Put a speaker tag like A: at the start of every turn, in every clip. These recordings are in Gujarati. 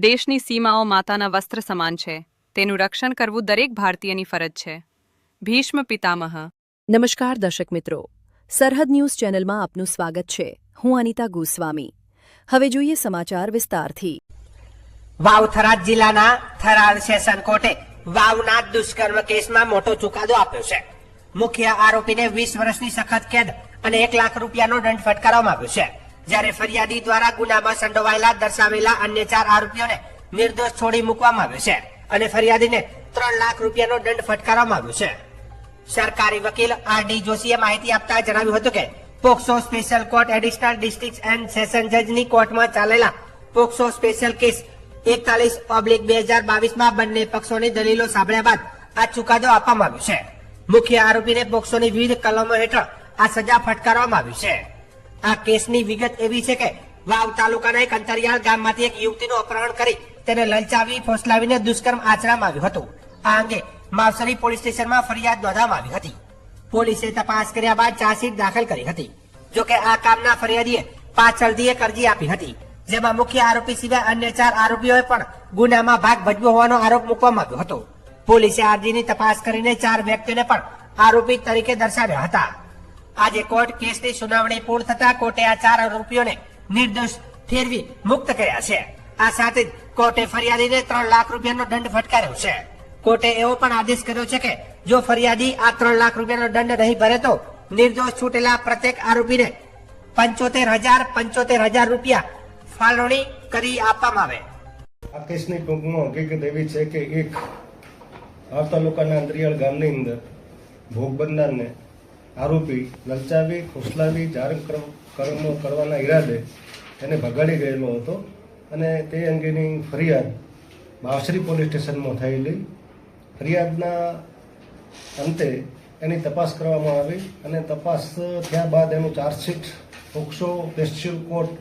A: દેશની સીમાઓ માતાના વસ્ત્ર સમાન છે. તેનું રક્ષણ કરવું દરેક ભારતીયની ફરજ છે. ભીષ્મ પિતામહ.
B: નમસ્કાર દર્શક મિત્રો, સરહદ ન્યૂઝ ચેનલમાં આપનું સ્વાગત છે. હું અનિતા ગોસ્વામી. હવે જોઈએ સમાચાર વિસ્તારથી.
C: વાવ થરાદ જિલ્લાના થરાદ સેશન કોર્ટે વાવના દુષ્કર્મ કેસમાં મોટો ચુકાદો આપ્યો છે. મુખ્ય આરોપીને 20 વર્ષની સખત કેદ અને 1 લાખ રૂપિયાનો દંડ ફટકારવામાં આવ્યો છે. જ્યારે ફરિયાદી દ્વારા ગુનામાં સંડોવાયેલા દર્શાવેલા અન્ય 4 આરોપીઓને નિર્દોષ છોડી મૂકવામાં આવ્યો છે અને ફરિયાદીને 3 લાખ રૂપિયાનો દંડ ફટકારવામાં આવ્યો છે. સરકારી વકીલ આર.ડી. જોશીએ માહિતી આપતા જણાવ્યું હતું કે POCSO special court additional district and session જજની કોર્ટમાં ચાલેલા પોક્સો સ્પેશિયલ કેસ 41/2022 બંને પક્ષોની દલીલો સાંભળ્યા બાદ આ ચુકાદો આપવામાં આવ્યો છે. મુખ્ય આરોપીને પોક્સોની વિવિધ કલમો હેઠળ આ સજા ફટકારવામાં આવી છે. આ કેસની વિગત એવી છે કે વાવ તાલુકાના એક અંતરિયાળ ગામમાંથી એક યુવતીનું અપહરણ કરી તેને લલચાવી ફોસલાવીને દુષ્કર્મ આચરવામાં આવ્યું હતું. આ અંગે માવસરી પોલીસ સ્ટેશનમાં ફરિયાદ નોંધવામાં આવી હતી. પોલીસે તપાસ કર્યા બાદ ચાર્જશીટ દાખલ કરી હતી. જોકે આ કામના ફરિયાદીએ પાછળથી એક અરજી આપી હતી, જેમાં મુખ્ય આરોપી સિવાય અન્ય 4 આરોપીઓએ પણ ગુનામાં ભાગ ભજવ્યો હોવાનો આરોપ મૂકવામાં આવ્યો હતો. પોલીસે અરજીની તપાસ કરીને 4 વ્યક્તિઓને પણ આરોપી તરીકે દર્શાવ્યા હતા. આજે કોર્ટ કેસની સુનાવણી પૂર્ણ થતા કોર્ટે આ 4 આરોપીઓને નિર્દોષ ઠેરવી મુક્ત કર્યા છે. આ સાથે જ કોર્ટે ફરિયાદીને 3 લાખ રૂપિયાનો દંડ ફટકાર્યો છે. કોર્ટે એવો પણ આદેશ કર્યો છે કે જો ફરિયાદી આ 3 લાખ રૂપિયાનો દંડ નહીં ભરે તો નિર્દોષ છૂટેલા પ્રત્યેક આરોપીને 75,000 રૂપિયા ફાળવણી કરી આપવામાં આવે.
D: આ કેસની ટૂંકમાં હકીકત એવી છે કે એક વાવ તાલુકાના અંતરિયાળ ગામની અંદર ભોગ બનનારને આરોપી લલચાવી ફોસલાવી જાહેર કર્મો કરવાના ઈરાદે એને ભગાડી ગયેલો હતો અને તે અંગેની ફરિયાદ માવસરી પોલીસ સ્ટેશનમાં થયેલી. ફરિયાદના અંતે એની તપાસ કરવામાં આવી અને તપાસ થયા બાદ એનું ચાર્જશીટ પોક્સો સ્પેશિયલ કોર્ટ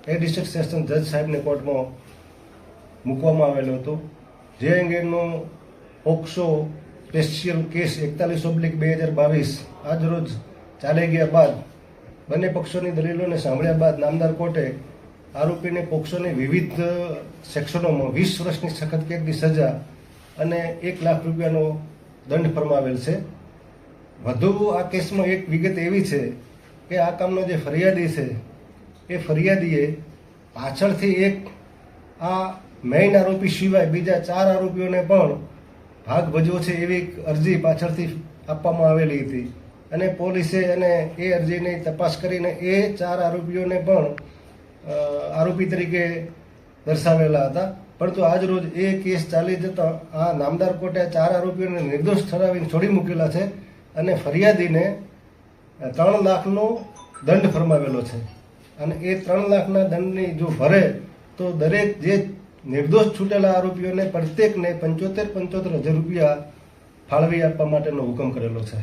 D: એ ડિસ્ટ્રિક્ટ સેશન જજ સાહેબની કોર્ટમાં મૂકવામાં આવેલો હતો. જે અંગેનો પોક્સો સ્પેશિયલ કેસ 41/2022 આજરોજ ચાલી ગયા બાદ બંને પક્ષોની દલીલોને સાંભળ્યા બાદ નામદાર કોર્ટે આરોપીને પોક્સોની વિવિધ સેક્શનોમાં 20 વર્ષની સખત કેદની સજા અને 1 લાખ રૂપિયાનો દંડ ફરમાવેલ છે. વધુ આ કેસમાં એક વિગત એવી છે કે આ કામનો જે ફરિયાદી છે એ ફરિયાદીએ પાછળથી એક આ મેઇન આરોપી સિવાય બીજા 4 આરોપીઓને પણ ભાગ ભજવો છે એવી અરજી પાછળથી આપવામાં આવેલી હતી અને પોલીસે અને એ અરજીની તપાસ કરીને એ 4 આરોપીઓને પણ આરોપી તરીકે દર્શાવેલા હતા. પરંતુ આજ રોજ એ કેસ ચાલી જતા આ નામદાર કોર્ટે 4 આરોપીઓને નિર્દોષ ઠરાવીને છોડી મૂકેલા છે અને ફરિયાદીને 3 લાખનો દંડ ફરમાવેલો છે અને એ 3 લાખના દંડની જો ભરે તો દરેક જે નિર્દોષ છૂટેલા આરોપીઓને પ્રત્યેકને 75,000 રૂપિયા ફાળવી આપવા માટેનો હુકમ કરેલો છે.